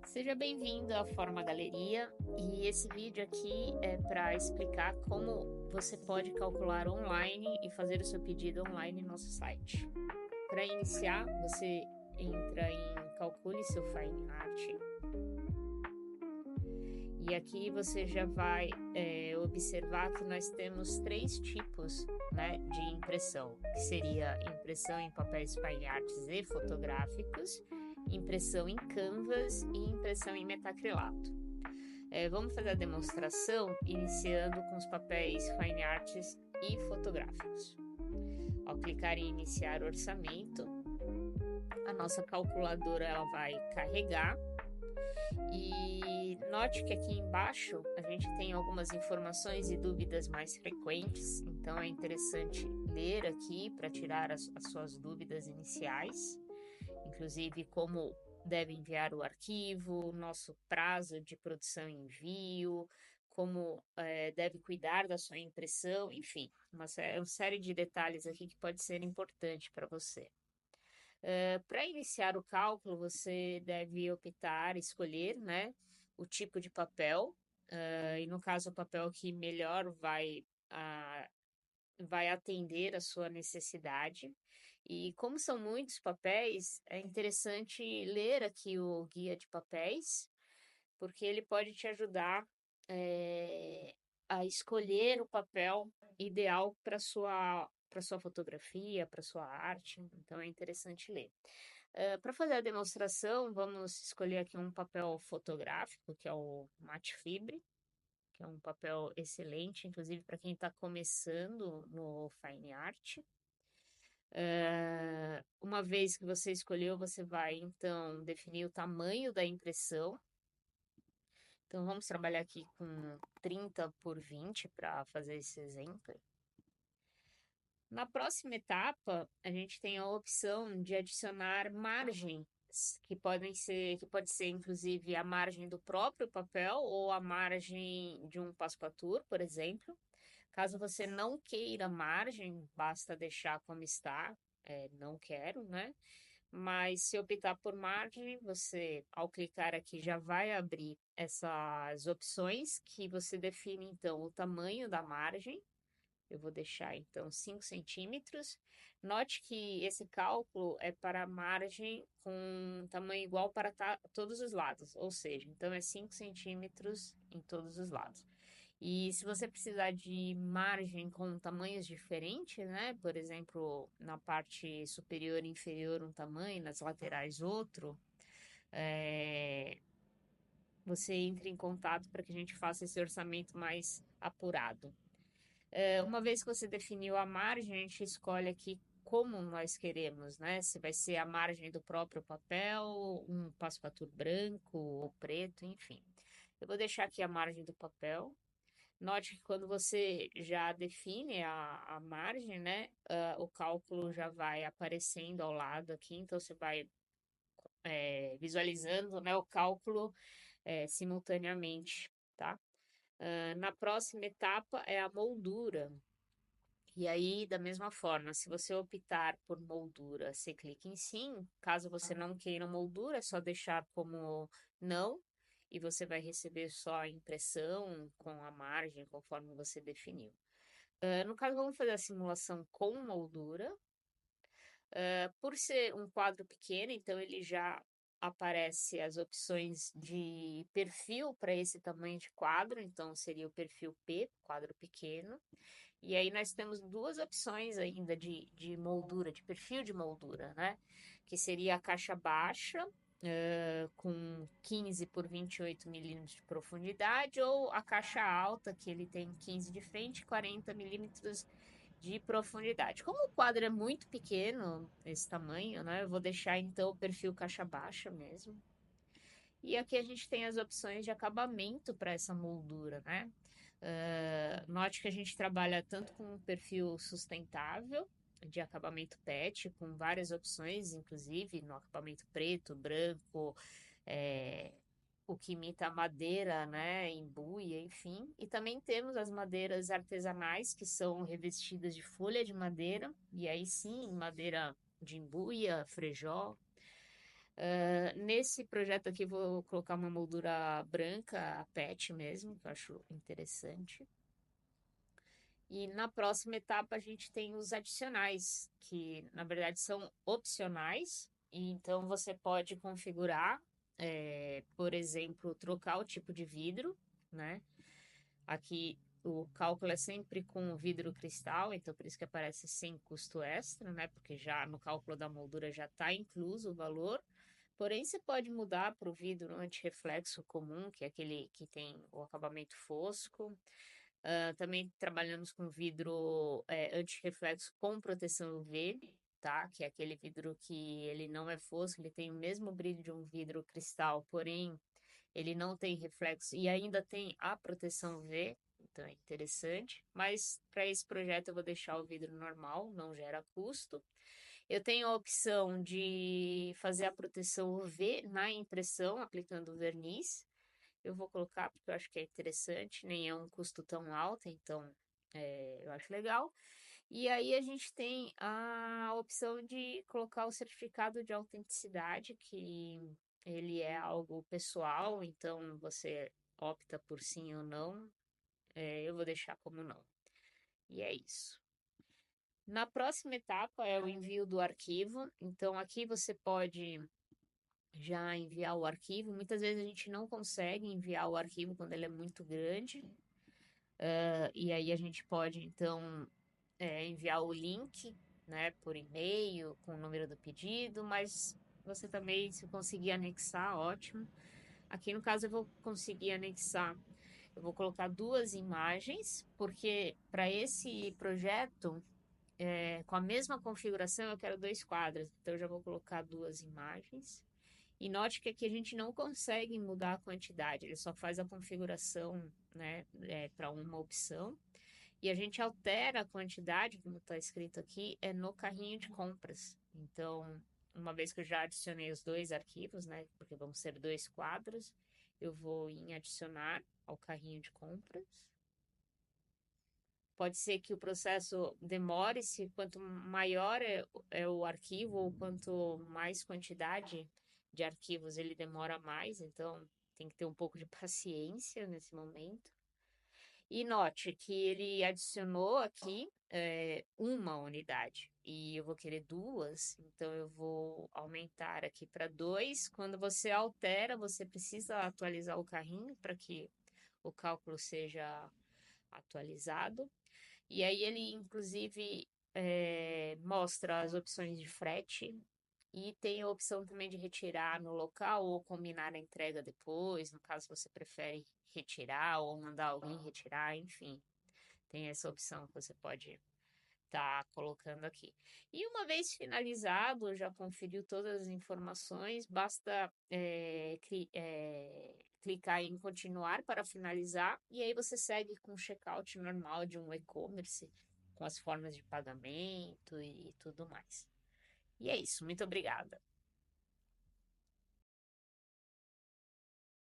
Seja bem-vindo à Forma Galeria e esse vídeo aqui é para explicar como você pode calcular online e fazer o seu pedido online no nosso site. Para iniciar, você entra em Calcule seu Fine Art e aqui você já vai observar que nós temos três tipos, né, de impressão, que seria impressão em papéis fine arts e fotográficos, impressão em canvas e impressão em metacrilato. Vamos fazer a demonstração iniciando com os papéis fine arts e fotográficos. Ao clicar em iniciar orçamento, a nossa calculadora ela vai carregar e note que aqui embaixo a gente tem algumas informações e dúvidas mais frequentes, então é interessante ler aqui para tirar as suas dúvidas iniciais, inclusive como deve enviar o arquivo, nosso prazo de produção e envio, como deve cuidar da sua impressão, enfim, uma série de detalhes aqui que pode ser importante para você. Para iniciar o cálculo, você deve optar, escolher, né, o tipo de papel, e no caso o papel que melhor vai atender a sua necessidade. E como são muitos papéis, é interessante ler aqui o guia de papéis, porque ele pode te ajudar a escolher o papel ideal para sua fotografia, para sua arte. Então é interessante ler. Para fazer a demonstração, vamos escolher aqui um papel fotográfico, que é o Mate Fibre, que é um papel excelente, inclusive para quem está começando no Fine Art. Uma vez que você escolheu, você vai então definir o tamanho da impressão. Então vamos trabalhar aqui com 30 por 20 para fazer esse exemplo. Na próxima etapa, a gente tem a opção de adicionar margens, que pode ser inclusive a margem do próprio papel ou a margem de um passepartout, por exemplo. Caso você não queira margem, basta deixar como está, não quero, né? Mas se optar por margem, você, ao clicar aqui, já vai abrir essas opções que você define, então, o tamanho da margem. Eu vou deixar, então, 5 centímetros. Note que esse cálculo é para a margem com tamanho igual para todos os lados, ou seja, então é 5 centímetros em todos os lados. E se você precisar de margem com tamanhos diferentes, né? Por exemplo, na parte superior e inferior um tamanho, nas laterais outro, é, você entre em contato para que a gente faça esse orçamento mais apurado. Uma vez que você definiu a margem, a gente escolhe aqui como nós queremos, né? Se vai ser a margem do próprio papel, um passepartout branco ou preto, enfim. Eu vou deixar aqui a margem do papel. Note que quando você já define a margem, né, o cálculo já vai aparecendo ao lado aqui, então você vai visualizando, né, o cálculo simultaneamente, tá? Na próxima etapa é a moldura. E aí, da mesma forma, se você optar por moldura, você clica em sim. Caso você não queira moldura, é só deixar como não e você vai receber só a impressão com a margem conforme você definiu. No caso, vamos fazer a simulação com moldura. Por ser um quadro pequeno, então ele já aparece as opções de perfil para esse tamanho de quadro, então seria o perfil P, quadro pequeno. E aí nós temos duas opções ainda de moldura, de perfil de moldura, né? Que seria a caixa baixa, com 15 por 28 milímetros de profundidade, ou a caixa alta, que ele tem 15 de frente e 40 milímetros de profundidade. Como o quadro é muito pequeno, esse tamanho, né? Eu vou deixar então o perfil caixa baixa mesmo. E aqui a gente tem as opções de acabamento para essa moldura, né? Note que a gente trabalha tanto com um perfil sustentável, de acabamento PET, com várias opções, inclusive no acabamento preto, branco, é, o que imita a madeira, né, embuia, enfim. E também temos as madeiras artesanais, que são revestidas de folha de madeira, e aí sim, madeira de embuia, frejó. Nesse projeto aqui, vou colocar uma moldura branca, a PET mesmo, que eu acho interessante. E na próxima etapa, a gente tem os adicionais, que na verdade são opcionais. E então, você pode configurar, por exemplo, trocar o tipo de vidro, né? Aqui o cálculo é sempre com vidro cristal, então por isso que aparece sem custo extra, né? Porque já no cálculo da moldura já está incluso o valor. Porém, você pode mudar para o vidro antirreflexo comum, que é aquele que tem o acabamento fosco. Também trabalhamos com vidro antirreflexo com proteção UV, tá? Que é aquele vidro que ele não é fosco, ele tem o mesmo brilho de um vidro cristal, porém ele não tem reflexo e ainda tem a proteção UV, então é interessante. Mas para esse projeto eu vou deixar o vidro normal, não gera custo. Eu tenho a opção de fazer a proteção UV na impressão, aplicando verniz. Eu vou colocar porque eu acho que é interessante, nem é um custo tão alto, então eu acho legal. E aí a gente tem a opção de colocar o certificado de autenticidade, que ele é algo pessoal, então você opta por sim ou não. Eu vou deixar como não. E é isso. Na próxima etapa é o envio do arquivo. Então aqui você pode já enviar o arquivo. Muitas vezes a gente não consegue enviar o arquivo quando ele é muito grande. E aí a gente pode então enviar o link, né, por e-mail com o número do pedido, mas você também, se conseguir anexar, ótimo. Aqui no caso eu vou conseguir anexar, eu vou colocar duas imagens, porque para esse projeto, com a mesma configuração, eu quero dois quadros, então eu já vou colocar duas imagens. E note que aqui a gente não consegue mudar a quantidade, ele só faz a configuração, né, para uma opção. E a gente altera a quantidade, como está escrito aqui, no carrinho de compras. Então, uma vez que eu já adicionei os dois arquivos, né, porque vão ser dois quadros, eu vou em adicionar ao carrinho de compras. Pode ser que o processo demore, se quanto maior é o arquivo ou quanto mais quantidade de arquivos ele demora mais, então tem que ter um pouco de paciência nesse momento. E note que ele adicionou aqui uma unidade e eu vou querer duas, então eu vou aumentar aqui para dois. Quando você altera, você precisa atualizar o carrinho para que o cálculo seja atualizado. E aí ele, inclusive, mostra as opções de frete e tem a opção também de retirar no local ou combinar a entrega depois, no caso você prefere retirar ou mandar alguém retirar, enfim. Tem essa opção que você pode estar colocando aqui. E uma vez finalizado, já conferiu todas as informações, basta clicar em continuar para finalizar e aí você segue com o checkout normal de um e-commerce, com as formas de pagamento e tudo mais. E é isso, muito obrigada.